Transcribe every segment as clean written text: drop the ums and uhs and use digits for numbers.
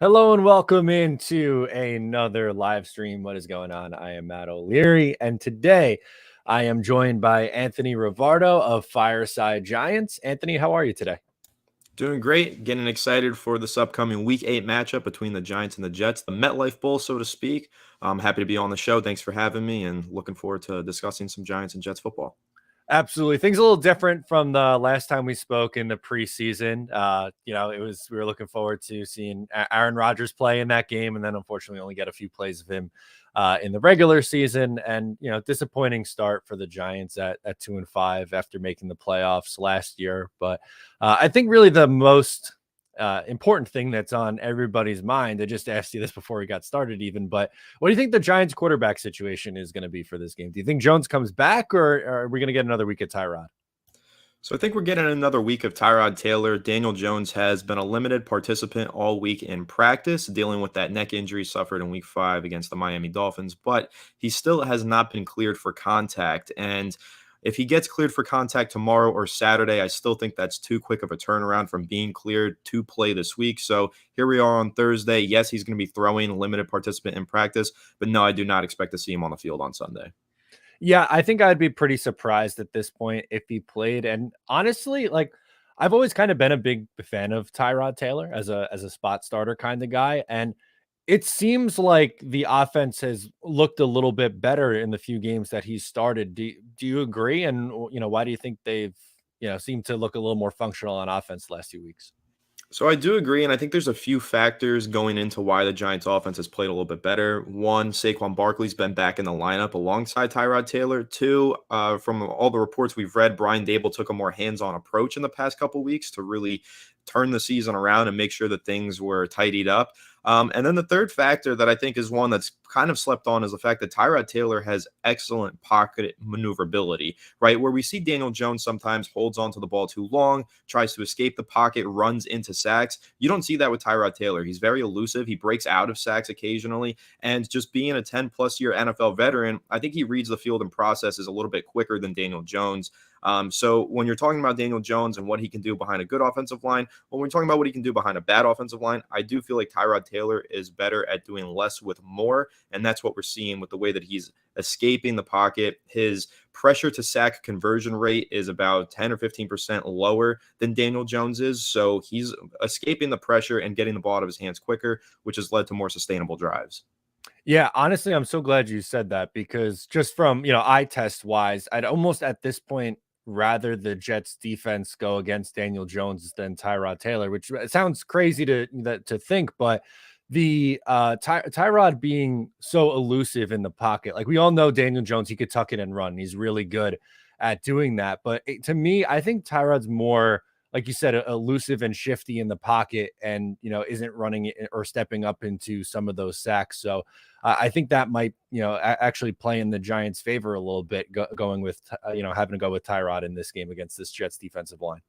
Hello and welcome into another live stream. What is going on? I am Matt O'Leary, and today I am joined by Anthony Rivardo of Fireside Giants. Anthony, how are you today? Doing great. Getting excited for this upcoming Week 8 matchup between the Giants and the Jets, the MetLife Bowl, so to speak. I'm happy to be on the show. Thanks for having me and looking forward to discussing some Giants and Jets football. Absolutely. Things a little different from the last time we spoke in the preseason. We were looking forward to seeing Aaron Rodgers play in that game, and then unfortunately only get a few plays of him in the regular season. And disappointing start for the Giants at 2-5 after making the playoffs last year. But I think really the most important thing that's on everybody's mind. I just asked you this before we got started, even. But what do you think the Giants' quarterback situation is going to be for this game? Do you think Jones comes back, or are we going to get another week of Tyrod? So I think we're getting another week of Tyrod Taylor. Daniel Jones has been a limited participant all week in practice, dealing with that neck injury suffered in Week 5 against the Miami Dolphins, but he still has not been cleared for contact. And if he gets cleared for contact tomorrow or Saturday, I still think that's too quick of a turnaround from being cleared to play this week. So here we are on Thursday. Yes, he's going to be throwing limited participant in practice, but no, I do not expect to see him on the field on Sunday. Yeah, I think I'd be pretty surprised at this point if he played. And honestly, like I've always kind of been a big fan of Tyrod Taylor as a spot starter kind of guy. And it seems like the offense has looked a little bit better in the few games that he's started. Do you agree? And why do you think they've seemed to look a little more functional on offense the last few weeks? So I do agree, and I think there's a few factors going into why the Giants offense has played a little bit better. One, Saquon Barkley's been back in the lineup alongside Tyrod Taylor. Two, from all the reports we've read, Brian Dable took a more hands-on approach in the past couple weeks to really turn the season around and make sure that things were tidied up. And then the third factor that I think is one that's kind of slept on is the fact that Tyrod Taylor has excellent pocket maneuverability, right? Where we see Daniel Jones sometimes holds onto the ball too long, tries to escape the pocket, runs into sacks. You don't see that with Tyrod Taylor. He's very elusive. He breaks out of sacks occasionally. And just being a 10-plus year NFL veteran, I think he reads the field and processes a little bit quicker than Daniel Jones. So when you're talking about Daniel Jones and what he can do behind a good offensive line, when we're talking about what he can do behind a bad offensive line, I do feel like Tyrod Taylor is better at doing less with more. And that's what we're seeing with the way that he's escaping the pocket. His pressure to sack conversion rate is about 10 or 15% lower than Daniel Jones is. So he's escaping the pressure and getting the ball out of his hands quicker, which has led to more sustainable drives. Yeah, honestly, I'm so glad you said that because just from, eye test wise, I'd almost at this point rather the Jets defense go against Daniel Jones than Tyrod Taylor, which it sounds crazy to think, but the Tyrod being so elusive in the pocket, like we all know Daniel Jones, he could tuck it and run. He's really good at doing that. But to me, I think Tyrod's more, like you said, elusive and shifty in the pocket and, isn't running or stepping up into some of those sacks. So I think that might, actually play in the Giants' favor a little bit going with, having to go with Tyrod in this game against this Jets defensive line.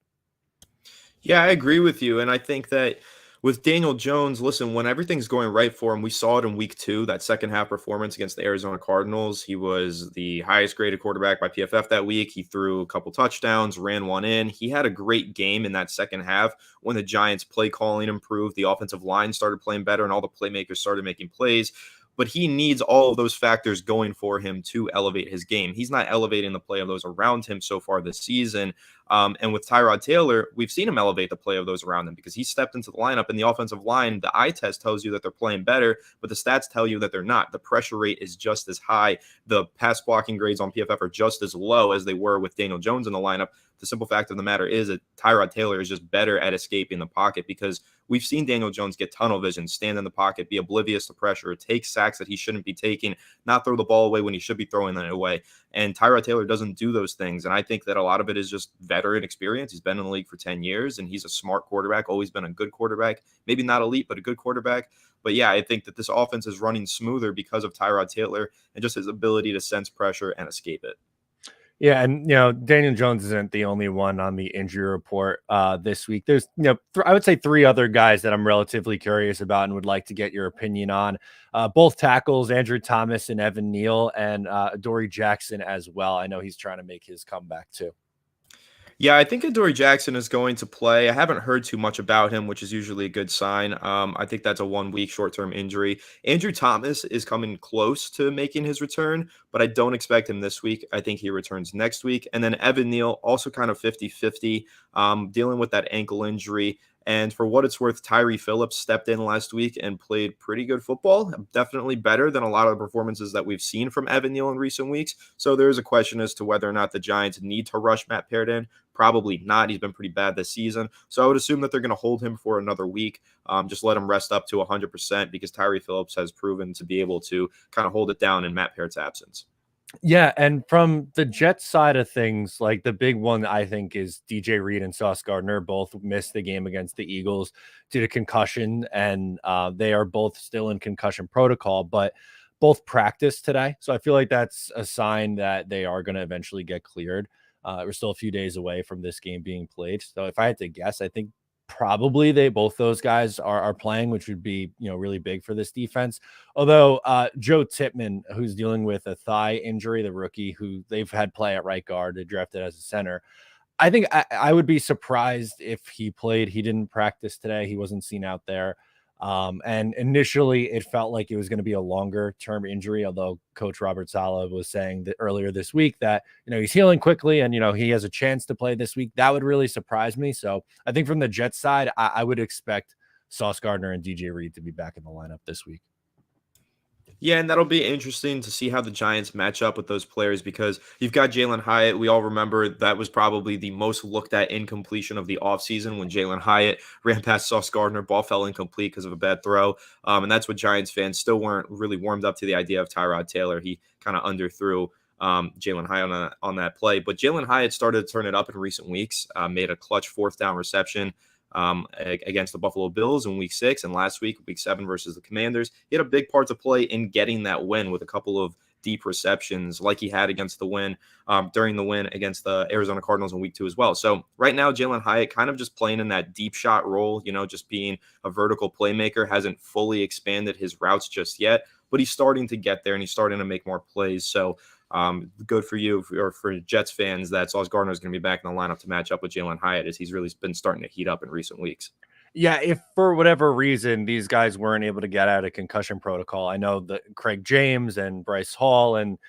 Yeah, I agree with you. And I think that with Daniel Jones, listen, when everything's going right for him, we saw it in Week 2, that second half performance against the Arizona Cardinals. He was the highest graded quarterback by PFF that week. He threw a couple touchdowns, ran one in. He had a great game in that second half when the Giants' play calling improved, the offensive line started playing better, and all the playmakers started making plays. But he needs all of those factors going for him to elevate his game. He's not elevating the play of those around him so far this season. And with Tyrod Taylor, we've seen him elevate the play of those around him because he stepped into the lineup, and the offensive line, the eye test tells you that they're playing better, but the stats tell you that they're not. The pressure rate is just as high. The pass blocking grades on PFF are just as low as they were with Daniel Jones in the lineup. The simple fact of the matter is that Tyrod Taylor is just better at escaping the pocket because we've seen Daniel Jones get tunnel vision, stand in the pocket, be oblivious to pressure, take sacks that he shouldn't be taking, not throw the ball away when he should be throwing it away. And Tyrod Taylor doesn't do those things. And I think that a lot of it is just veteran experience. He's been in the league for 10 years, and he's a smart quarterback, always been a good quarterback, maybe not elite, but a good quarterback. But yeah, I think that this offense is running smoother because of Tyrod Taylor and just his ability to sense pressure and escape it. Yeah, and Daniel Jones isn't the only one on the injury report this week. There's I would say three other guys that I'm relatively curious about and would like to get your opinion on. Both tackles, Andrew Thomas and Evan Neal, and Dory Jackson as well. I know he's trying to make his comeback too. Yeah, I think Adoree Jackson is going to play. I haven't heard too much about him, which is usually a good sign. I think that's a 1 week short-term injury. Andrew Thomas is coming close to making his return, but I don't expect him this week. I think he returns next week. And then Evan Neal, also kind of 50-50, dealing with that ankle injury. And for what it's worth, Tyree Phillips stepped in last week and played pretty good football, definitely better than a lot of the performances that we've seen from Evan Neal in recent weeks. So there is a question as to whether or not the Giants need to rush Matt Paradin. Probably not. He's been pretty bad this season. So I would assume that they're going to hold him for another week. Just let him rest up to 100% because Tyree Phillips has proven to be able to kind of hold it down in Matt Parrott's absence. Yeah, and from the Jets side of things, like the big one I think is DJ Reed and Sauce Gardner both missed the game against the Eagles due to concussion, and they are both still in concussion protocol, but both practiced today. So I feel like that's a sign that they are going to eventually get cleared. We're still a few days away from this game being played. So if I had to guess, I think probably they both those guys are playing, which would be really big for this defense. Although Joe Tippmann, who's dealing with a thigh injury, the rookie who they've had play at right guard, they drafted as a center. I think I would be surprised if he played. He didn't practice today. He wasn't seen out there. And initially, it felt like it was going to be a longer term injury. Although Coach Robert Saleh was saying that earlier this week that he's healing quickly and he has a chance to play this week. That would really surprise me. So I think from the Jets side, I would expect Sauce Gardner and DJ Reed to be back in the lineup this week. Yeah, and that'll be interesting to see how the Giants match up with those players because you've got Jalen Hyatt. We all remember that was probably the most looked at incompletion of the offseason when Jalen Hyatt ran past Sauce Gardner. Ball fell incomplete because of a bad throw. And that's what Giants fans still weren't really warmed up to the idea of Tyrod Taylor. He kind of underthrew Jalen Hyatt on that play. But Jalen Hyatt started to turn it up in recent weeks, made a clutch fourth down reception against the Buffalo Bills in week 6 and last week 7 versus the Commanders. He had a big part to play in getting that win with a couple of deep receptions like he had against the win during the win against the Arizona Cardinals in week 2 as well. So right now, Jalen Hyatt kind of just playing in that deep shot role, just being a vertical playmaker, hasn't fully expanded his routes just yet, but he's starting to get there and he's starting to make more plays. So good for you or for Jets fans that Sauce Gardner is going to be back in the lineup to match up with Jalen Hyatt as he's really been starting to heat up in recent weeks. Yeah, if for whatever reason these guys weren't able to get out of concussion protocol, I know that Craig James and Bryce Hall and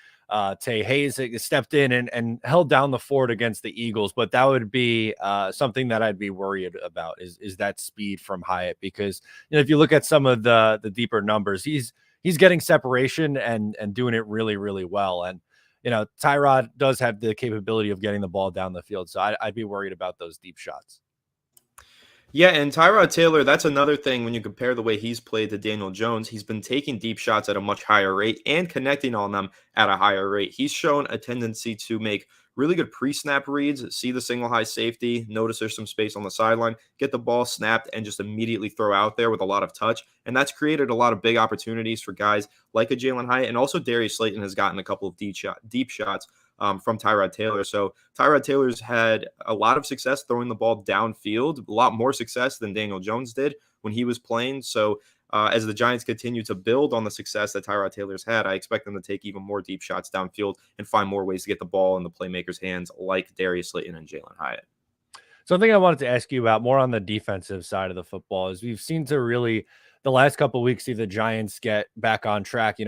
Tay Hayes stepped in and held down the fort against the Eagles, but that would be something that I'd be worried about is that speed from Hyatt because if you look at some of the deeper numbers, he's getting separation and doing it really really well, and Tyrod does have the capability of getting the ball down the field, so I'd be worried about those deep shots. Yeah, and Tyrod Taylor, that's another thing when you compare the way he's played to Daniel Jones. He's been taking deep shots at a much higher rate and connecting on them at a higher rate. He's shown a tendency to make really good pre-snap reads, see the single high safety, notice there's some space on the sideline, get the ball snapped, and just immediately throw out there with a lot of touch. And that's created a lot of big opportunities for guys like a Jalen Hyatt. And also Darius Slayton has gotten a couple of deep shots from Tyrod Taylor. So Tyrod Taylor's had a lot of success throwing the ball downfield, a lot more success than Daniel Jones did when he was playing. So as the Giants continue to build on the success that Tyrod Taylor's had, I expect them to take even more deep shots downfield and find more ways to get the ball in the playmakers' hands like Darius Slayton and Jalen Hyatt. Something I wanted to ask you about more on the defensive side of the football is we've seen to really the last couple of weeks see the Giants get back on track,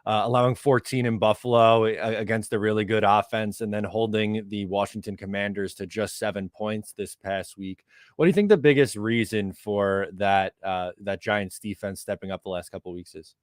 allowing 14 in Buffalo against a really good offense and then holding the Washington Commanders to just 7 points this past week. What do you think the biggest reason for that Giants defense stepping up the last couple of weeks is?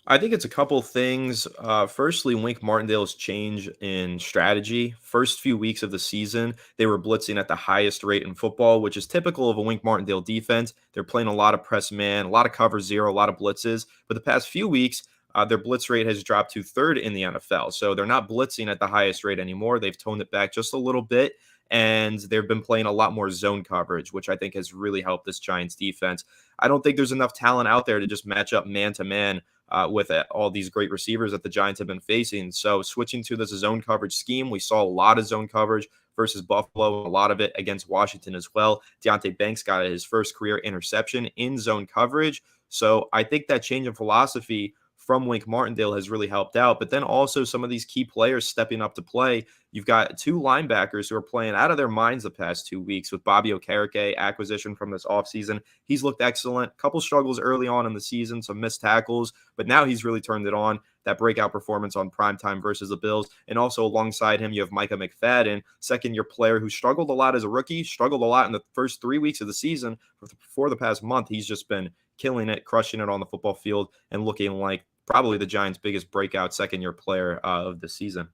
I think it's a couple things. Firstly, Wink Martindale's change in strategy. First few weeks of the season, they were blitzing at the highest rate in football, which is typical of a Wink Martindale defense. They're playing a lot of press man, a lot of cover zero, a lot of blitzes. But the past few weeks, their blitz rate has dropped to third in the NFL. So they're not blitzing at the highest rate anymore. They've toned it back just a little bit. And they've been playing a lot more zone coverage, which I think has really helped this Giants defense. I don't think there's enough talent out there to just match up man to man with all these great receivers that the Giants have been facing. So switching to this zone coverage scheme, we saw a lot of zone coverage versus Buffalo, a lot of it against Washington as well. Deontay Banks got his first career interception in zone coverage. So I think that change in philosophy from Wink Martindale has really helped out. But then also some of these key players stepping up to play. You've got two linebackers who are playing out of their minds the past 2 weeks with Bobby Okereke, acquisition from this offseason. He's looked excellent. Couple struggles early on in the season, some missed tackles, but now he's really turned it on. That breakout performance on primetime versus the Bills. And also alongside him, you have Micah McFadden, second-year player who struggled a lot as a rookie, struggled a lot in the first 3 weeks of the season. For the past month, he's just been killing it, crushing it on the football field, and looking like probably the Giants' biggest breakout second-year player of the season.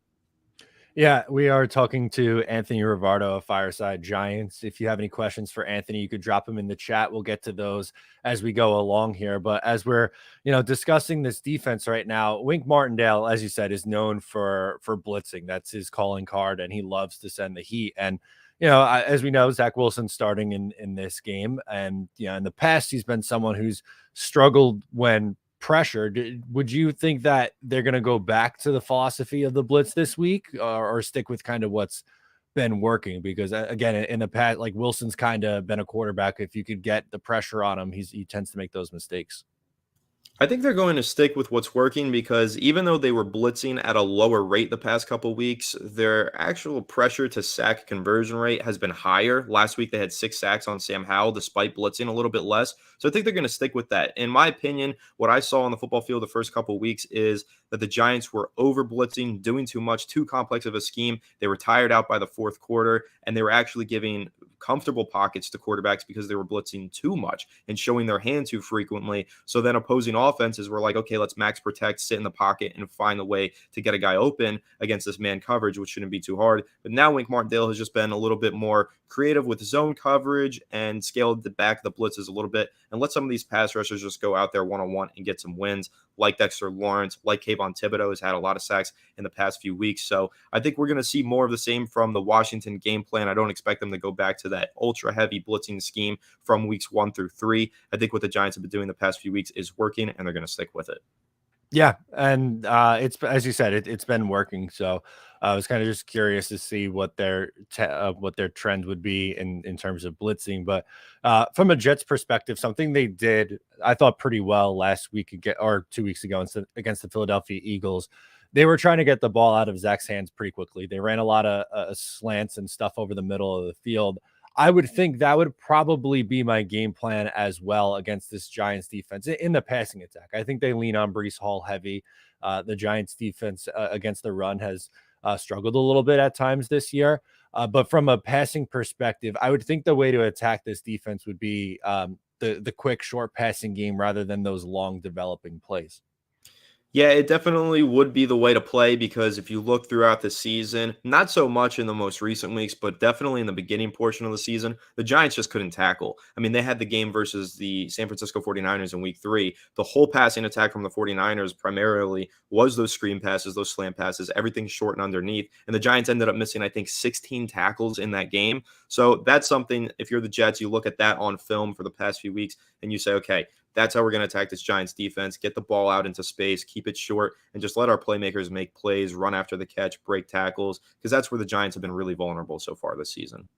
Yeah, we are talking to Anthony Rivardo of Fireside Giants. If you have any questions for Anthony, you could drop them in the chat. We'll get to those as we go along here. But as we're, discussing this defense right now, Wink Martindale, as you said, is known for blitzing. That's his calling card, and he loves to send the heat. And as we know, Zach Wilson's starting in this game, and in the past, he's been someone who's struggled when pressured. Would you think that they're going to go back to the philosophy of the blitz this week, or stick with kind of what's been working? Because again, in the past, like Wilson's kind of been a quarterback. If you could get the pressure on him, he tends to make those mistakes. I think they're going to stick with what's working because even though they were blitzing at a lower rate the past couple weeks, their actual pressure to sack conversion rate has been higher. Last week they had 6 sacks on Sam Howell despite blitzing a little bit less. So I think they're going to stick with that. In my opinion, what I saw on the football field the first couple weeks is that the Giants were over blitzing, doing too much, too complex of a scheme. They were tired out by the fourth quarter, and they were actually giving comfortable pockets to quarterbacks because they were blitzing too much and showing their hand too frequently. So then opposing offenses were like, okay, let's max protect, sit in the pocket, and find a way to get a guy open against this man coverage, which shouldn't be too hard. But now Wink Martindale has just been a little bit more creative with zone coverage and scaled the back of the blitzes a little bit and let some of these pass rushers just go out there one-on-one and get some wins, like Dexter Lawrence, like Kayvon Thibodeau has had a lot of sacks in the past few weeks. So I think we're going to see more of the same from the Washington game plan. I don't expect them to go back to that ultra-heavy blitzing scheme from weeks 1 through 3. I think what the Giants have been doing the past few weeks is working, and they're going to stick with it. Yeah, and it's, as you said, it's been working. So I was kind of just curious to see what their trend would be in terms of blitzing. But from a Jets perspective, something they did, I thought, pretty well last week or 2 weeks ago against the Philadelphia Eagles. They were trying to get the ball out of Zach's hands pretty quickly. They ran a lot of slants and stuff over the middle of the field. I would think that would probably be my game plan as well against this Giants defense in the passing attack. I think they lean on Breece Hall heavy. The Giants defense against the run has struggled a little bit at times this year. But from a passing perspective, I would think the way to attack this defense would be the quick, short passing game rather than those long developing plays. Yeah, it definitely would be the way to play because if you look throughout the season, not so much in the most recent weeks, but definitely in the beginning portion of the season, the Giants just couldn't tackle. I mean, they had the game versus the San Francisco 49ers in week 3. The whole passing attack from the 49ers primarily was those screen passes, those slant passes, everything short and underneath. And the Giants ended up missing, I think, 16 tackles in that game. So that's something, if you're the Jets, you look at that on film for the past few weeks and you say, okay, that's how we're going to attack this Giants defense. Get the ball out into space, keep it short, and just let our playmakers make plays, run after the catch, break tackles, because that's where the Giants have been really vulnerable so far this season.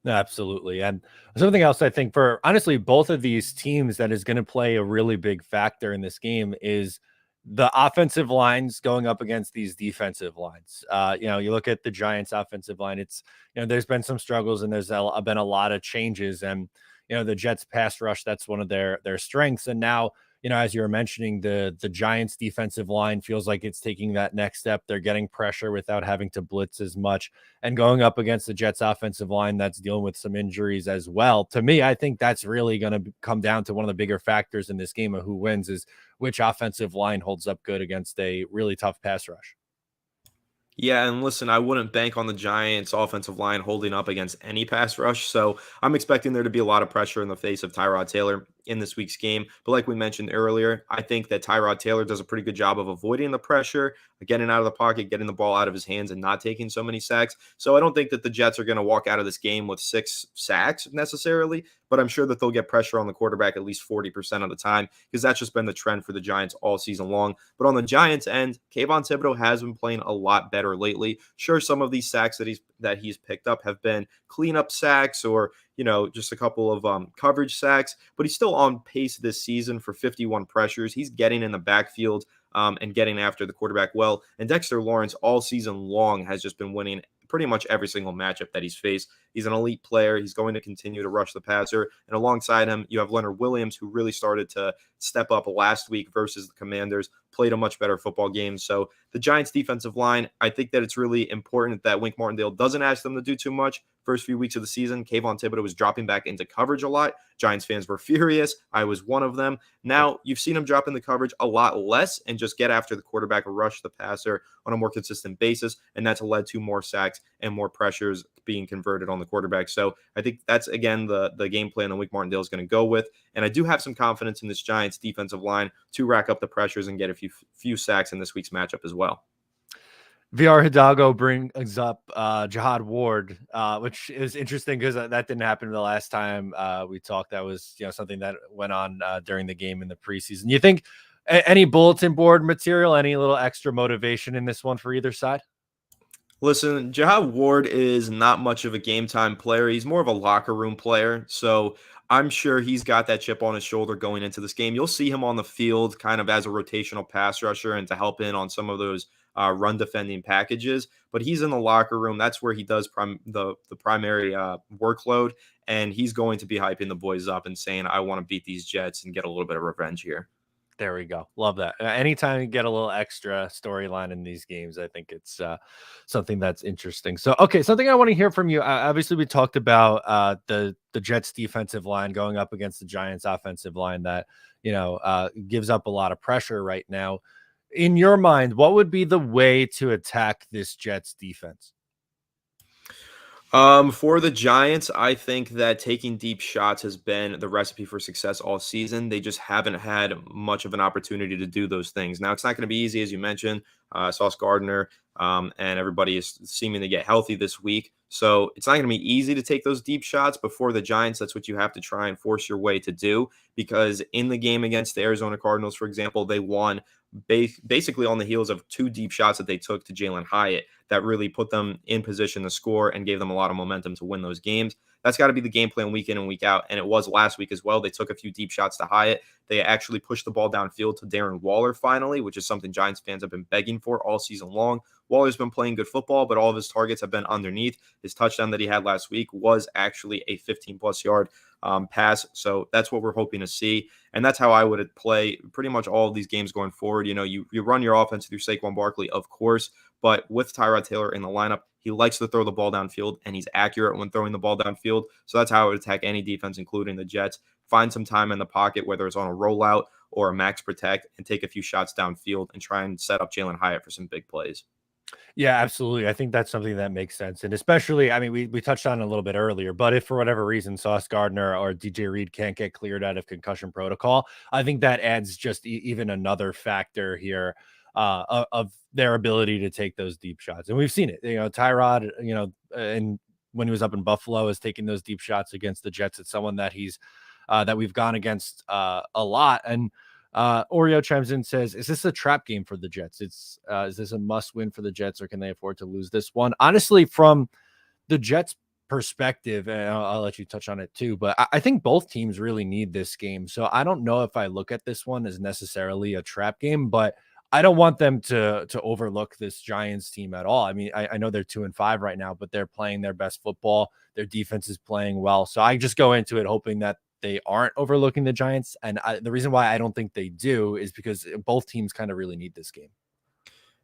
No, absolutely. And something else I think for honestly both of these teams that is going to play a really big factor in this game is the offensive lines going up against these defensive lines. You look at the Giants offensive line, it's, there's been some struggles and there's been a lot of changes, and the Jets pass rush, that's one of their strengths. And now, as you were mentioning, the Giants defensive line feels like it's taking that next step. They're getting pressure without having to blitz as much and going up against the Jets offensive line that's dealing with some injuries as well. To me, I think that's really going to come down to one of the bigger factors in this game of who wins is which offensive line holds up good against a really tough pass rush. Yeah, and listen, I wouldn't bank on the Giants' offensive line holding up against any pass rush. So I'm expecting there to be a lot of pressure in the face of Tyrod Taylor in this week's game. But like we mentioned earlier, I think that Tyrod Taylor does a pretty good job of avoiding the pressure, getting out of the pocket, getting the ball out of his hands, and not taking so many sacks. So I don't think that the Jets are going to walk out of this game with 6 sacks necessarily, but I'm sure that they'll get pressure on the quarterback at least 40% of the time because that's just been the trend for the Giants all season long. But on the Giants end, Kayvon Thibodeau has been playing a lot better lately. Sure, some of these sacks that he's picked up have been cleanup sacks or just a couple of coverage sacks, but he's still on pace this season for 51 pressures. He's getting in the backfield and getting after the quarterback well. And Dexter Lawrence all season long has just been winning pretty much every single matchup that he's faced. He's an elite player. He's going to continue to rush the passer. And alongside him, you have Leonard Williams, who really started to step up last week versus the Commanders, played a much better football game. So the Giants defensive line, I think that it's really important that Wink Martindale doesn't ask them to do too much. First few weeks of the season, Kayvon Thibodeau was dropping back into coverage a lot. Giants fans were furious. I was one of them. Now you've seen him drop in the coverage a lot less and just get after the quarterback, rush the passer on a more consistent basis. And that's led to more sacks and more pressures being converted on the quarterback. So I think that's, again, the game plan that Wink Martindale is going to go with. And I do have some confidence in this Giants defensive line to rack up the pressures and get a few sacks in this week's matchup as well. VR Hidalgo brings up Jihad Ward, which is interesting because that didn't happen the last time we talked. That was something that went on during the game in the preseason. You think any bulletin board material, any little extra motivation in this one for either side? Listen, Jihad Ward is not much of a game time player. He's more of a locker room player. So I'm sure he's got that chip on his shoulder going into this game. You'll see him on the field kind of as a rotational pass rusher and to help in on some of those run defending packages. But he's in the locker room. That's where he does the primary workload. And he's going to be hyping the boys up and saying, I want to beat these Jets and get a little bit of revenge here. There we go. Love that. Anytime you get a little extra storyline in these games, I think it's something that's interesting. So, okay, something I want to hear from you. Obviously, we talked about the Jets defensive line going up against the Giants offensive line that gives up a lot of pressure right now. In your mind, what would be the way to attack this Jets defense? For the Giants, I think that taking deep shots has been the recipe for success all season. They just haven't had much of an opportunity to do those things. Now, it's not going to be easy, as you mentioned. Sauce Gardner and everybody is seeming to get healthy this week. So it's not going to be easy to take those deep shots. But for the Giants, that's what you have to try and force your way to do. Because in the game against the Arizona Cardinals, for example, they won basically on the heels of two deep shots that they took to Jalen Hyatt that really put them in position to score and gave them a lot of momentum to win those games. That's got to be the game plan week in and week out. And it was last week as well. They took a few deep shots to Hyatt. They actually pushed the ball downfield to Darren Waller finally, which is something Giants fans have been begging for all season long. Waller's been playing good football, but all of his targets have been underneath. His touchdown that he had last week was actually a 15-plus yard pass. So that's what we're hoping to see. And that's how I would play pretty much all of these games going forward. You run your offense through Saquon Barkley, of course, but with Tyrod Taylor in the lineup, he likes to throw the ball downfield, and he's accurate when throwing the ball downfield. So that's how I would attack any defense, including the Jets. Find some time in the pocket, whether it's on a rollout or a max protect, and take a few shots downfield and try and set up Jalen Hyatt for some big plays. Yeah, absolutely. I think that's something that makes sense. And especially, I mean, we touched on it a little bit earlier, but if for whatever reason Sauce Gardner or DJ Reed can't get cleared out of concussion protocol, I think that adds just even another factor here of their ability to take those deep shots. And we've seen it, Tyrod, and when he was up in Buffalo is taking those deep shots against the Jets. It's someone that that we've gone against a lot. And Oreo chimes in, says, is this a trap game for the Jets? Is this a must win for the Jets, or can they afford to lose this one? Honestly, from the Jets perspective, and I'll let you touch on it too, but I think both teams really need this game. So I don't know if I look at this one as necessarily a trap game, but I don't want them to overlook this Giants team at all. I mean, I know they're 2-5 right now, but they're playing their best football. Their defense is playing well. So I just go into it hoping that they aren't overlooking the Giants. And the reason why I don't think they do is because both teams kind of really need this game.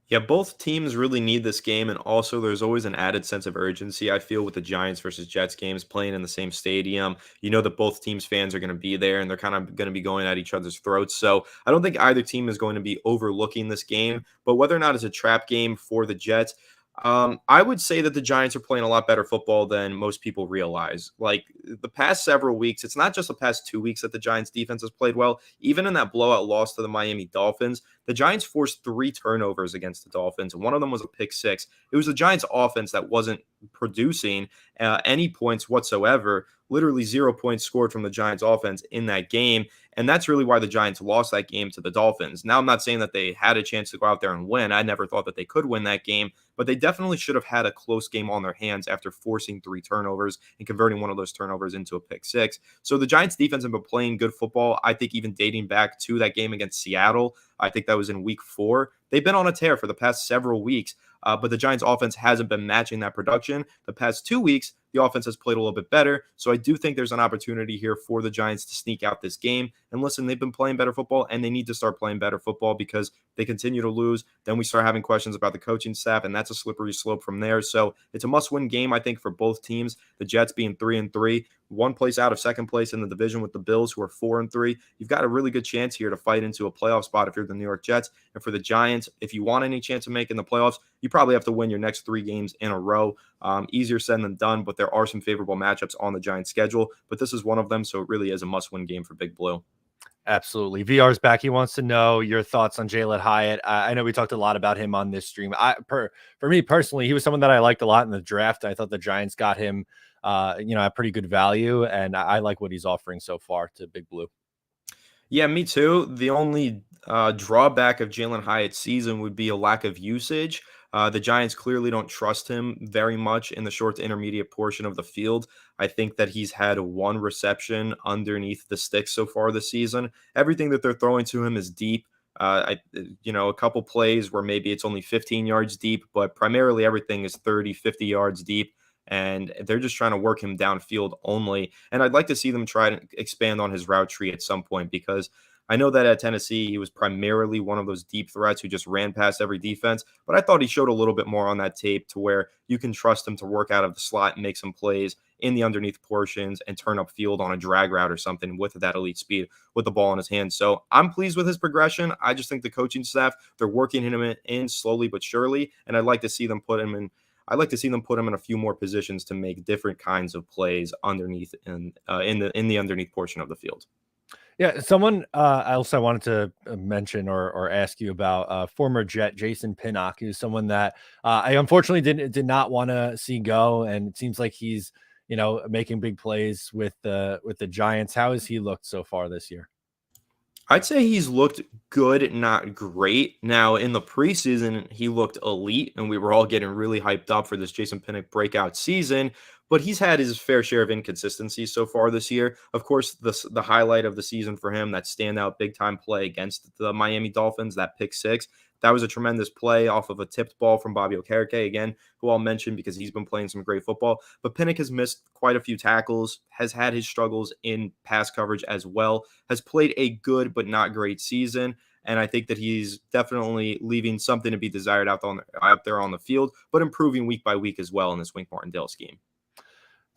Yeah, both teams really need this game, and also there's always an added sense of urgency, I feel, with the Giants versus Jets games playing in the same stadium. You know that both teams' fans are going to be there, and they're kind of going to be going at each other's throats. So I don't think either team is going to be overlooking this game, but whether or not it's a trap game for the Jets, I would say that the Giants are playing a lot better football than most people realize. Like the past several weeks, it's not just the past 2 weeks that the Giants defense has played well. Even in that blowout loss to the Miami Dolphins, the Giants forced 3 turnovers against the Dolphins, and one of them was a pick six. It was the Giants offense that wasn't producing any points whatsoever. Literally 0 points scored from the Giants offense in that game. And that's really why the Giants lost that game to the Dolphins. Now, I'm not saying that they had a chance to go out there and win. I never thought that they could win that game, but they definitely should have had a close game on their hands after forcing 3 turnovers and converting one of those turnovers into a pick six. So the Giants defense have been playing good football, I think, even dating back to that game against Seattle. I think that was in week 4. They've been on a tear for the past several weeks, but the Giants offense hasn't been matching that production. The past 2 weeks, the offense has played a little bit better. So I do think there's an opportunity here for the Giants to sneak out this game. And listen, they've been playing better football, and they need to start playing better football because they continue to lose. Then we start having questions about the coaching staff, and that's a slippery slope from there. So it's a must-win game, I think, for both teams. The Jets being 3-3, one place out of second place in the division with the Bills, who are 4-3. You've got a really good chance here to fight into a playoff spot if you're the New York Jets. And for the Giants, if you want any chance of making the playoffs, you probably have to win your next 3 games in a row. Easier said than done, but there are some favorable matchups on the Giants' schedule. But this is one of them, so it really is a must-win game for Big Blue. Absolutely. VR's back. He wants to know your thoughts on Jalen Hyatt. I know we talked a lot about him on this stream. For me personally, he was someone that I liked a lot in the draft. I thought the Giants got him, at pretty good value, and I like what he's offering so far to Big Blue. Yeah, me too. The only drawback of Jalen Hyatt's season would be a lack of usage. The Giants clearly don't trust him very much in the short to intermediate portion of the field. I think that he's had 1 reception underneath the sticks so far this season. Everything that they're throwing to him is deep. A couple plays where maybe it's only 15 yards deep, but primarily everything is 30, 50 yards deep. And they're just trying to work him downfield only. And I'd like to see them try to expand on his route tree at some point because I know that at Tennessee, he was primarily one of those deep threats who just ran past every defense. But I thought he showed a little bit more on that tape to where you can trust him to work out of the slot and make some plays in the underneath portions and turn up field on a drag route or something with that elite speed with the ball in his hand. So I'm pleased with his progression. I just think the coaching staff, they're working him in slowly but surely. And I'd like to see them put him in a few more positions to make different kinds of plays underneath and in the underneath portion of the field. Yeah, someone else I wanted to mention or ask you about former Jet Jason Pinnock, who's someone that I unfortunately did not want to see go, and it seems like he's making big plays with the Giants. How has he looked so far this year? I'd say he's looked good, not great. Now, in the preseason, he looked elite, and we were all getting really hyped up for this Jason Pinnock breakout season. But he's had his fair share of inconsistencies so far this year. Of course, the highlight of the season for him, that standout big time play against the Miami Dolphins, that pick six, that was a tremendous play off of a tipped ball from Bobby Okereke, again, who I'll mention because he's been playing some great football. But Pinnock has missed quite a few tackles, has had his struggles in pass coverage as well, has played a good but not great season. And I think that he's definitely leaving something to be desired out there on the field, but improving week by week as well in this Wink Martindale scheme.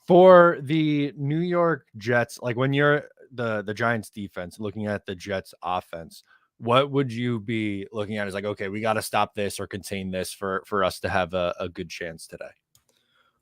For the New York Jets, like when you're the Giants defense looking at the Jets offense, what would you be looking at as like, okay, we got to stop this or contain this for us to have a good chance today?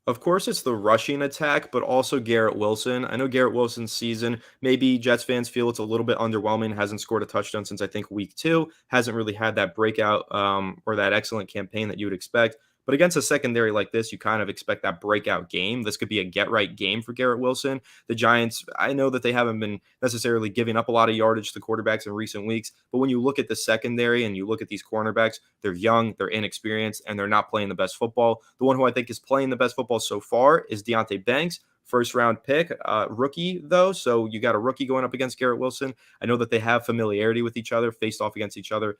Of course, it's the rushing attack, but also Garrett Wilson. I know Garrett Wilson's season, maybe Jets fans feel it's a little bit underwhelming. Hasn't scored a touchdown since I think week 2. Hasn't really had that breakout or that excellent campaign that you would expect. But against a secondary like this, you kind of expect that breakout game. This could be a get right game for Garrett Wilson. The Giants, I know that they haven't been necessarily giving up a lot of yardage to quarterbacks in recent weeks, but when you look at the secondary and you look at these cornerbacks, they're young, they're inexperienced, and they're not playing the best football. The one who I think is playing the best football so far is Deonte Banks. First round pick, rookie though. So you got a rookie going up against Garrett Wilson. I know that they have familiarity with each other, faced off against each other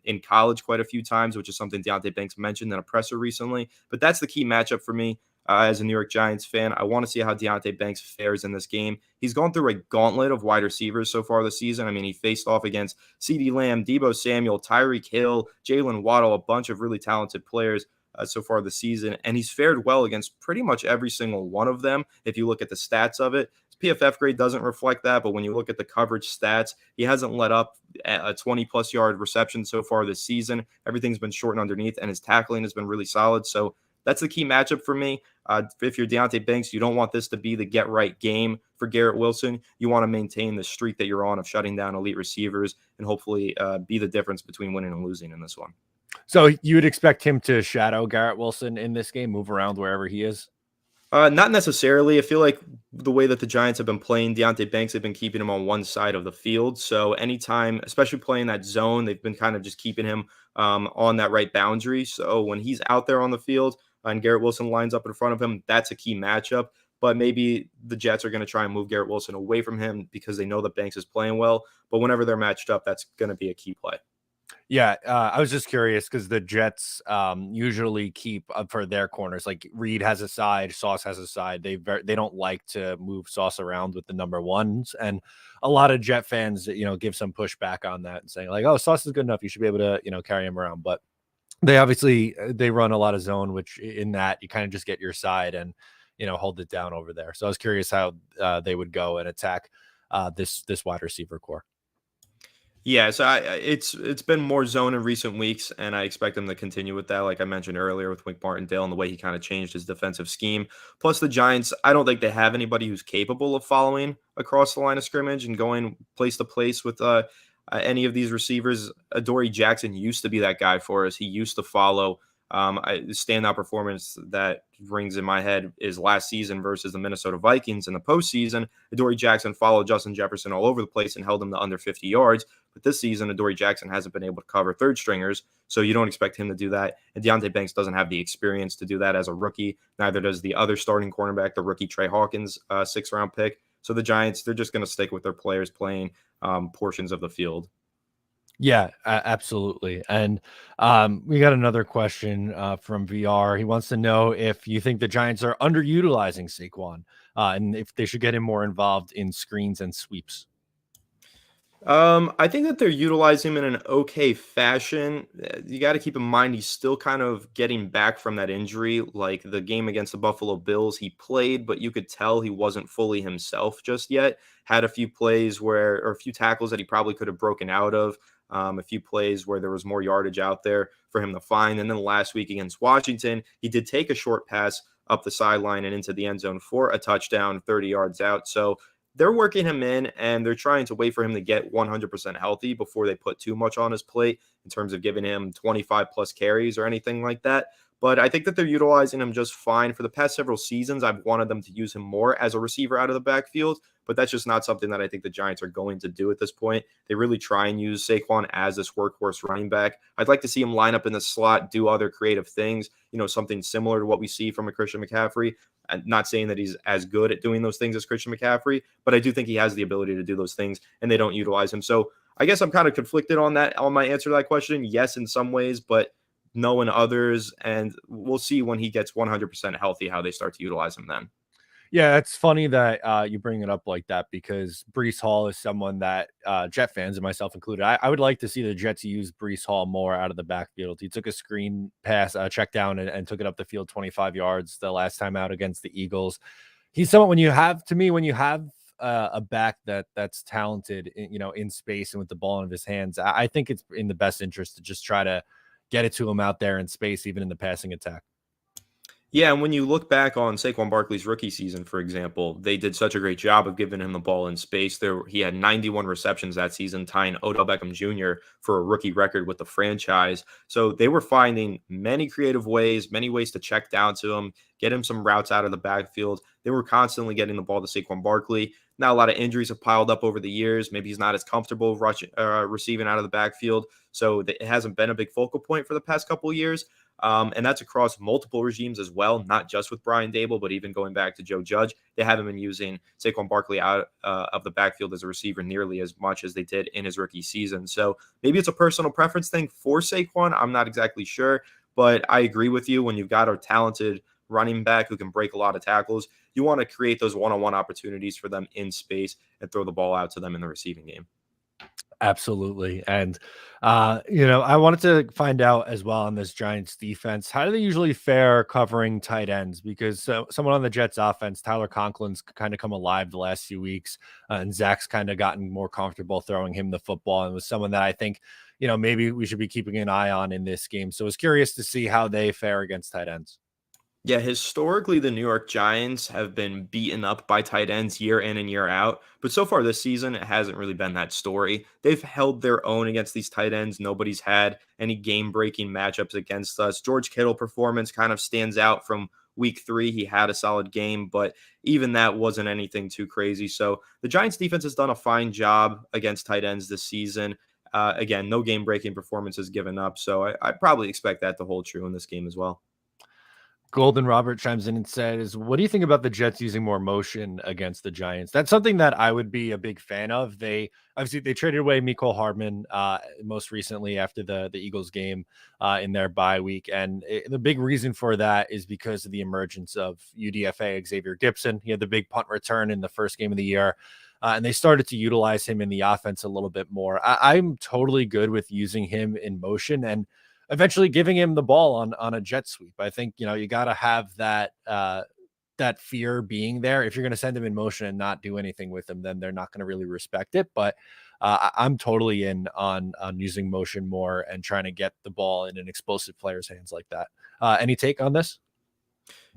in college quite a few times, which is something Deonte Banks mentioned in a presser recently. But that's the key matchup for me as a New York Giants fan. I want to see how Deonte Banks fares in this game. He's gone through a gauntlet of wide receivers so far this season. I mean, he faced off against CeeDee Lamb, Deebo Samuel, Tyreek Hill, Jalen Waddle, a bunch of really talented players so far this season, and he's fared well against pretty much every single one of them. If you look at the stats of it, his PFF grade doesn't reflect that, but when you look at the coverage stats, he hasn't let up a 20-plus yard reception so far this season. Everything's been short and underneath, and his tackling has been really solid. So that's the key matchup for me. If you're Deonte Banks, you don't want this to be the get-right game for Garrett Wilson. You want to maintain the streak that you're on of shutting down elite receivers and hopefully be the difference between winning and losing in this one. So you would expect him to shadow Garrett Wilson in this game, move around wherever he is? Not necessarily. I feel like the way that the Giants have been playing Deonte Banks, they've been keeping him on one side of the field. So anytime, especially playing that zone, they've been kind of just keeping him on that right boundary. So when he's out there on the field and Garrett Wilson lines up in front of him, that's a key matchup. But maybe the Jets are going to try and move Garrett Wilson away from him because they know that Banks is playing well. But whenever they're matched up, that's going to be a key play. Yeah, I was just curious because the Jets usually keep up for their corners. Like Reed has a side, Sauce has a side. They don't like to move Sauce around with the number ones, and a lot of Jet fans, give some pushback on that and saying like, "Oh, Sauce is good enough. You should be able to, carry him around." But they obviously they run a lot of zone, which in that you kind of just get your side and hold it down over there. So I was curious how they would go and attack this wide receiver core. Yeah, so it's been more zone in recent weeks, and I expect him to continue with that. Like I mentioned earlier with Wink Martindale and the way he kind of changed his defensive scheme. Plus, the Giants, I don't think they have anybody who's capable of following across the line of scrimmage and going place to place with any of these receivers. Adoree Jackson used to be that guy for us. He used to follow. The standout performance that rings in my head is last season versus the Minnesota Vikings in the postseason. Adoree Jackson followed Justin Jefferson all over the place and held him to under 50 yards. But this season, Adoree Jackson hasn't been able to cover third stringers, so you don't expect him to do that. And Deonte Banks doesn't have the experience to do that as a rookie. Neither does the other starting cornerback, the rookie Trey Hawkins, sixth-round pick. So the Giants, they're just going to stick with their players playing portions of the field. Yeah, absolutely. And we got another question from VR. He wants to know if you think the Giants are underutilizing Saquon and if they should get him more involved in screens and sweeps. I think that they're utilizing him in an okay fashion. You got to keep in mind he's still kind of getting back from that injury. Like the game against the Buffalo Bills, he played, but you could tell he wasn't fully himself just yet. Had a few plays or a few tackles that he probably could have broken out of. A few plays where there was more yardage out there for him to find. And then last week against Washington, he did take a short pass up the sideline and into the end zone for a touchdown, 30 yards out. So they're working him in and they're trying to wait for him to get 100% healthy before they put too much on his plate in terms of giving him 25 plus carries or anything like that. But I think that they're utilizing him just fine. For the past several seasons, I've wanted them to use him more as a receiver out of the backfield, but that's just not something that I think the Giants are going to do at this point. They really try and use Saquon as this workhorse running back. I'd like to see him line up in the slot, do other creative things, something similar to what we see from a Christian McCaffrey. I'm not saying that he's as good at doing those things as Christian McCaffrey, but I do think he has the ability to do those things, and they don't utilize him. So I guess I'm kind of conflicted on that, on my answer to that question. Yes, in some ways, but no in others. And we'll see when he gets 100% healthy how they start to utilize him then. Yeah, it's funny that you bring it up like that because Brees Hall is someone that Jet fans and myself included, I would like to see the Jets use Brees Hall more out of the backfield. He took a screen pass, check down, and took it up the field 25 yards the last time out against the Eagles. He's someone when you have a back that's talented, in space and with the ball in his hands. I think it's in the best interest to just try to get it to him out there in space, even in the passing attack. Yeah, and when you look back on Saquon Barkley's rookie season, for example, they did such a great job of giving him the ball in space. He had 91 receptions that season, tying Odell Beckham Jr. for a rookie record with the franchise. So they were finding many creative ways, many ways to check down to him, get him some routes out of the backfield. They were constantly getting the ball to Saquon Barkley. Now a lot of injuries have piled up over the years. Maybe he's not as comfortable receiving out of the backfield, so it hasn't been a big focal point for the past couple of years. And that's across multiple regimes as well, not just with Brian Dable, but even going back to Joe Judge. They haven't been using Saquon Barkley out of the backfield as a receiver nearly as much as they did in his rookie season. So maybe it's a personal preference thing for Saquon. I'm not exactly sure, but I agree with you. When you've got a talented running back who can break a lot of tackles, you want to create those one-on-one opportunities for them in space and throw the ball out to them in the receiving game. Absolutely. And, I wanted to find out as well on this Giants defense, how do they usually fare covering tight ends? Because someone on the Jets offense, Tyler Conklin's kind of come alive the last few weeks, and Zach's kind of gotten more comfortable throwing him the football and was someone that I think, maybe we should be keeping an eye on in this game. So I was curious to see how they fare against tight ends. Yeah, historically, the New York Giants have been beaten up by tight ends year in and year out. But so far this season, it hasn't really been that story. They've held their own against these tight ends. Nobody's had any game breaking matchups against us. George Kittle performance kind of stands out from week 3. He had a solid game, but even that wasn't anything too crazy. So the Giants defense has done a fine job against tight ends this season. Again, no game breaking performances given up. So I probably expect that to hold true in this game as well. Golden Robert chimes in and says, "What do you think about the Jets using more motion against the Giants?" That's something that I would be a big fan of. They obviously they traded away Mecole Hardman most recently after the Eagles game in their bye week, and the big reason for that is because of the emergence of UDFA Xavier Gipson. He had the big punt return in the first game of the year. And they started to utilize him in the offense a little bit more. I'm totally good with using him in motion and eventually giving him the ball on a jet sweep. I think you got to have that fear being there. If you're going to send him in motion and not do anything with him, then they're not going to really respect it. But I'm totally in on using motion more and trying to get the ball in an explosive player's hands like that. Any take on this?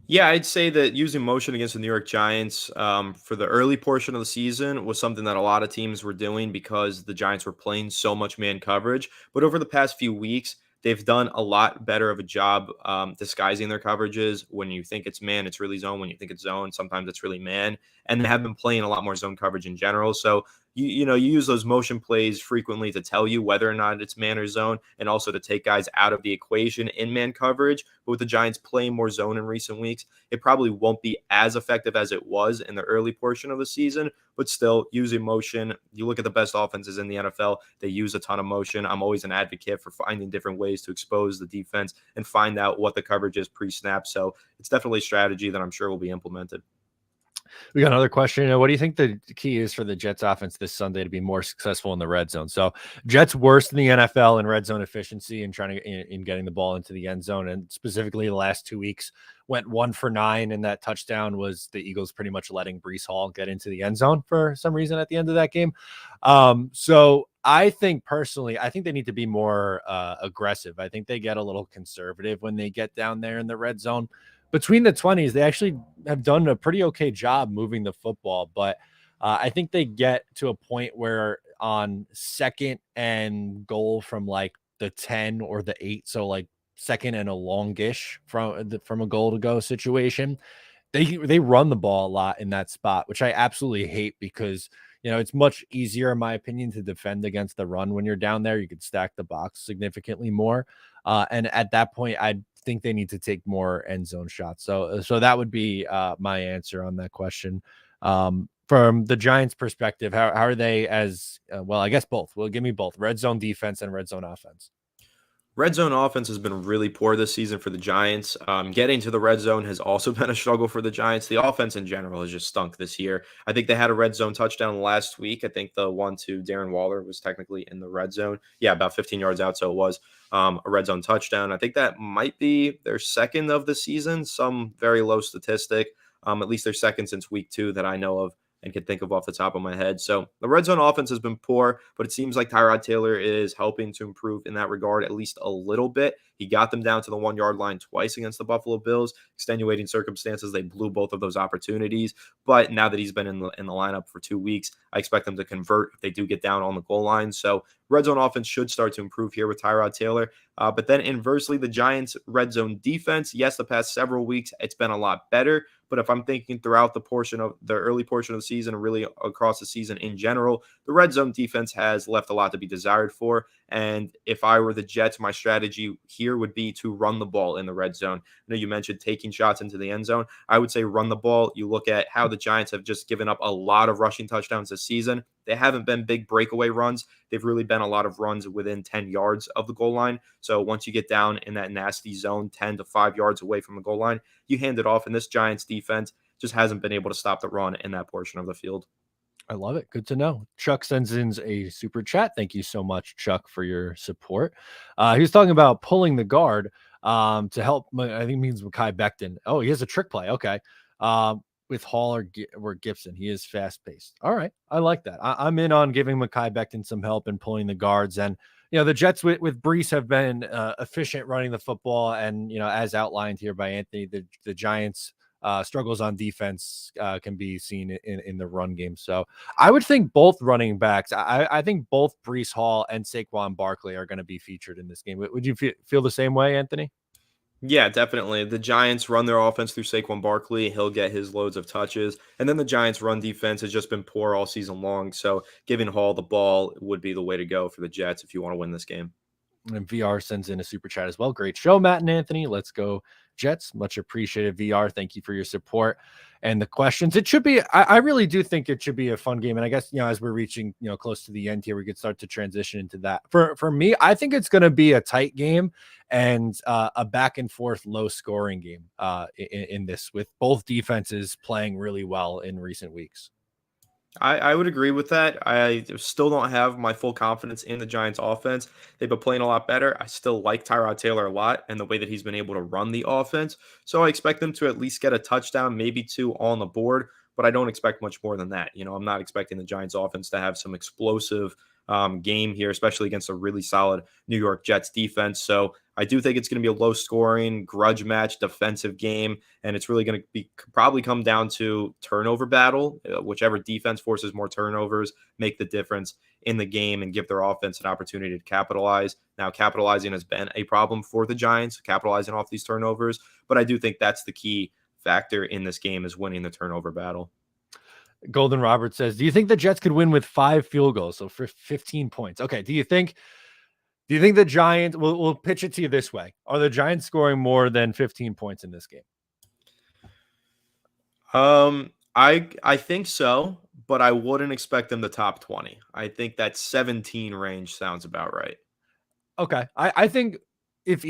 Yeah, I'd say that using motion against the New York Giants for the early portion of the season was something that a lot of teams were doing because the Giants were playing so much man coverage. But over the past few weeks, they've done a lot better of a job disguising their coverages. When you think it's man, it's really zone. When you think it's zone, sometimes it's really man. And they have been playing a lot more zone coverage in general. So you use those motion plays frequently to tell you whether or not it's man or zone, and also to take guys out of the equation in man coverage. But with the Giants playing more zone in recent weeks, it probably won't be as effective as it was in the early portion of the season. But still, using motion, you look at the best offenses in the NFL, they use a ton of motion. I'm always an advocate for finding different ways to expose the defense and find out what the coverage is pre-snap. So it's definitely a strategy that I'm sure will be implemented. We got another question. What do you think the key is for the Jets offense this Sunday to be more successful in the red zone? So Jets worst in the NFL in red zone efficiency and trying to in getting the ball into the end zone. And specifically the last 2 weeks went 1 for 9. And that touchdown was the Eagles pretty much letting Breece Hall get into the end zone for some reason at the end of that game. So I think personally, I think they need to be more aggressive. I think they get a little conservative when they get down there in the red zone. Between the 20s, they actually have done a pretty okay job moving the football, but I think they get to a point where on second and goal from like the 10 or the 8, so like second and a longish from a goal to go situation, they run the ball a lot in that spot, which I absolutely hate because it's much easier, in my opinion, to defend against the run when you're down there. You could stack the box significantly more, and at that point, I think they need to take more end zone shots. So that would be my answer on that question. From the Giants' perspective, how are they as well? I guess both. Well, give me both red zone defense and red zone offense. Red zone offense has been really poor this season for the Giants. Getting to the red zone has also been a struggle for the Giants. The offense in general has just stunk this year. I think they had a red zone touchdown last week. I think the one to Darren Waller was technically in the red zone. Yeah, about 15 yards out. So it was a red zone touchdown. I think that might be their second of the season, some very low statistic. At least their second since week 2 that I know of and can think of off the top of my head. So the red zone offense has been poor, but it seems like Tyrod Taylor is helping to improve in that regard at least a little bit. He got them down to the 1 yard line twice against the Buffalo Bills. Extenuating circumstances, they blew both of those opportunities. But now that he's been in the lineup for 2 weeks, I expect them to convert if they do get down on the goal line. So red zone offense should start to improve here with Tyrod Taylor. But then inversely, the Giants' red zone defense, yes, the past several weeks, it's been a lot better. But if I'm thinking throughout the early portion of the season, and really across the season in general, the red zone defense has left a lot to be desired for. And if I were the Jets, my strategy here would be to run the ball in the red zone. I know you mentioned taking shots into the end zone. I would say run the ball. You look at how the Giants have just given up a lot of rushing touchdowns this season. They haven't been big breakaway runs. They've really been a lot of runs within 10 yards of the goal line. So once you get down in that nasty zone, 10 to 5 yards away from the goal line, you hand it off. And this Giants defense just hasn't been able to stop the run in that portion of the field. I love it. Good to know. Chuck sends in a super chat. Thank you so much, Chuck, for your support. He was talking about pulling the guard to help. I think it means Mekhi Becton. Oh, he has a trick play. Okay. With Hall or Gibson. He is fast paced. All right. I like that. I'm in on giving Mekhi Becton some help and pulling the guards. And, the Jets with Breece have been efficient running the football. And, as outlined here by Anthony, the Giants struggles on defense can be seen in the run game. So I would think both running backs, I think both Breece Hall and Saquon Barkley are going to be featured in this game. Would you feel the same way, Anthony? Yeah, definitely. The Giants run their offense through Saquon Barkley. He'll get his loads of touches. And then the Giants' run defense has just been poor all season long. So giving Hall the ball would be the way to go for the Jets if you want to win this game. And VR sends in a super chat as well. Great show, Matt and Anthony. Let's go Jets. Much appreciated, VR. Thank you for your support and the questions. It should be, I really do think it should be a fun game. And I guess, as we're reaching, close to the end here, we could start to transition into that. For me, I think it's going to be a tight game and a back and forth low scoring game in this, with both defenses playing really well in recent weeks. I would agree with that. I still don't have my full confidence in the Giants offense. They've been playing a lot better. I still like Tyrod Taylor a lot and the way that he's been able to run the offense. So I expect them to at least get a touchdown, maybe two on the board, but I don't expect much more than that. I'm not expecting the Giants offense to have some explosive game here, especially against a really solid New York Jets defense. So I do think it's going to be a low scoring, grudge match defensive game. And it's really going to be probably come down to turnover battle. Whichever defense forces more turnovers make the difference in the game and give their offense an opportunity to capitalize. Now, capitalizing has been a problem for the Giants, capitalizing off these turnovers. But I do think that's the key factor in this game, is winning the turnover battle. Golden Robert says, do you think the Jets could win with 5 field goals? So for 15 points. Okay. Do you think the Giants, we'll pitch it to you this way. Are the Giants scoring more than 15 points in this game? I think so, but I wouldn't expect them to top 20. I think that 17 range sounds about right. Okay. I think if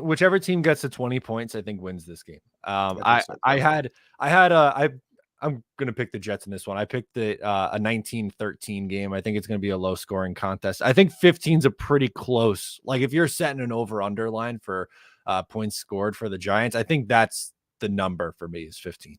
whichever team gets to 20 points, I think wins this game. I think so too. I'm going to pick the Jets in this one. I picked a 19-13 game. I think it's going to be a low scoring contest. I think 15 is a pretty close. Like if you're setting an over underline for points scored for the Giants, I think that's the number for me, is 15.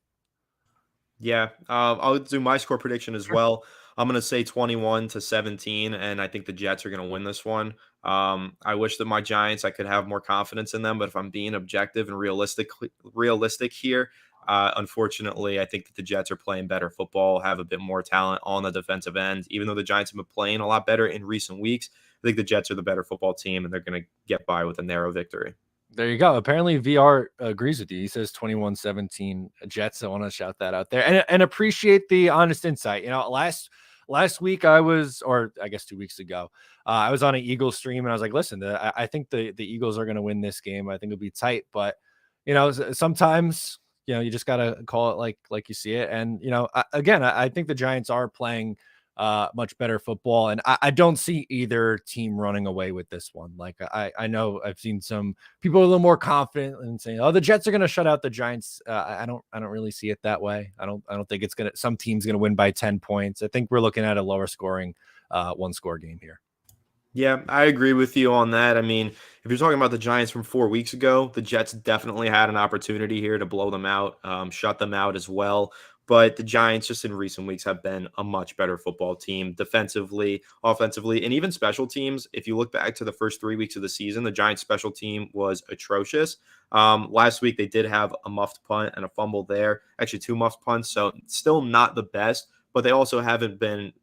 Yeah, I'll do my score prediction as well. I'm going to say 21-17, and I think the Jets are going to win this one. I wish that my Giants, I could have more confidence in them, but if I'm being objective and realistic here, unfortunately, I think that the Jets are playing better football, have a bit more talent on the defensive end. Even though the Giants have been playing a lot better in recent weeks, I think the Jets are the better football team, and they're going to get by with a narrow victory. There you go. Apparently VR agrees with you. He says 21-17 Jets. I want to shout that out there and appreciate the honest insight. Last week or I guess 2 weeks ago, I was on an Eagles stream and I was like, listen, I think the Eagles are going to win this game. I think it'll be tight, but sometimes, you just got to call it like you see it. And, I think the Giants are playing much better football, and I don't see either team running away with this one. Like I know I've seen some people a little more confident and saying, "Oh, the Jets are going to shut out the Giants." I don't really see it that way. I don't think some team's going to win by 10 points. I think we're looking at a lower scoring one score game here. Yeah, I agree with you on that. I mean, if you're talking about the Giants from 4 weeks ago, the Jets definitely had an opportunity here to blow them out, shut them out as well. But the Giants, just in recent weeks, have been a much better football team defensively, offensively, and even special teams. If you look back to the first 3 weeks of the season, the Giants' special team was atrocious. Last week, they did have a muffed punt and a fumble there, actually 2 muffed punts, so still not the best, but they also haven't been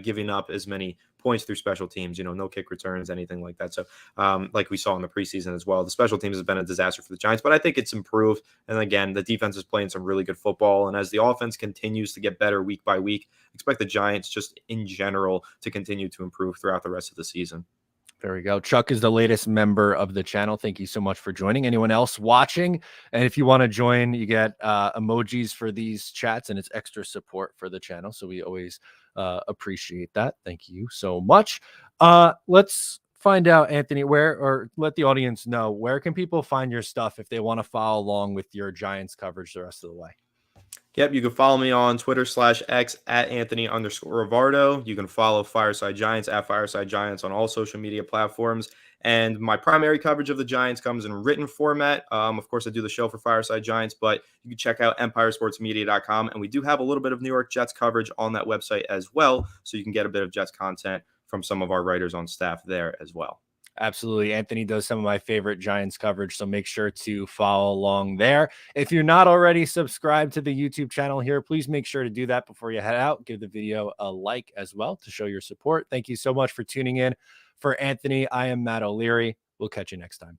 giving up as many points through special teams, no kick returns, anything like that. So like we saw in the preseason as well, the special teams has been a disaster for the Giants, but I think it's improved. And again, the defense is playing some really good football. And as the offense continues to get better week by week, expect the Giants just in general to continue to improve throughout the rest of the season. There we go. Chuck is the latest member of the channel. Thank you so much for joining. Anyone else watching? And if you want to join, you get emojis for these chats, and it's extra support for the channel. So we always appreciate that. Thank you so much. Let's find out, Anthony, or let the audience know, where can people find your stuff if they want to follow along with your Giants coverage the rest of the way? Yep, you can follow me on Twitter/X at Anthony_Rivardo. You can follow Fireside Giants at Fireside Giants on all social media platforms. And my primary coverage of the Giants comes in written format. Of course, I do the show for Fireside Giants, but you can check out EmpireSportsMedia.com. And we do have a little bit of New York Jets coverage on that website as well. So you can get a bit of Jets content from some of our writers on staff there as well. Absolutely. Anthony does some of my favorite Giants coverage, so make sure to follow along there. If you're not already subscribed to the YouTube channel here, please make sure to do that before you head out. Give the video a like as well to show your support. Thank you so much for tuning in. For Anthony, I am Matt O'Leary. We'll catch you next time.